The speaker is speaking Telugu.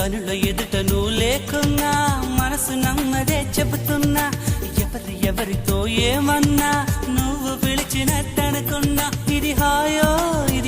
కనుల ఎదుట నువ్వు లేకున్నా మనసు నమ్మదే చెబుతున్నా ఎవరితో ఏమన్నా నువ్వు పిలిచినట్టనుకున్నా ఇది హాయో ఇది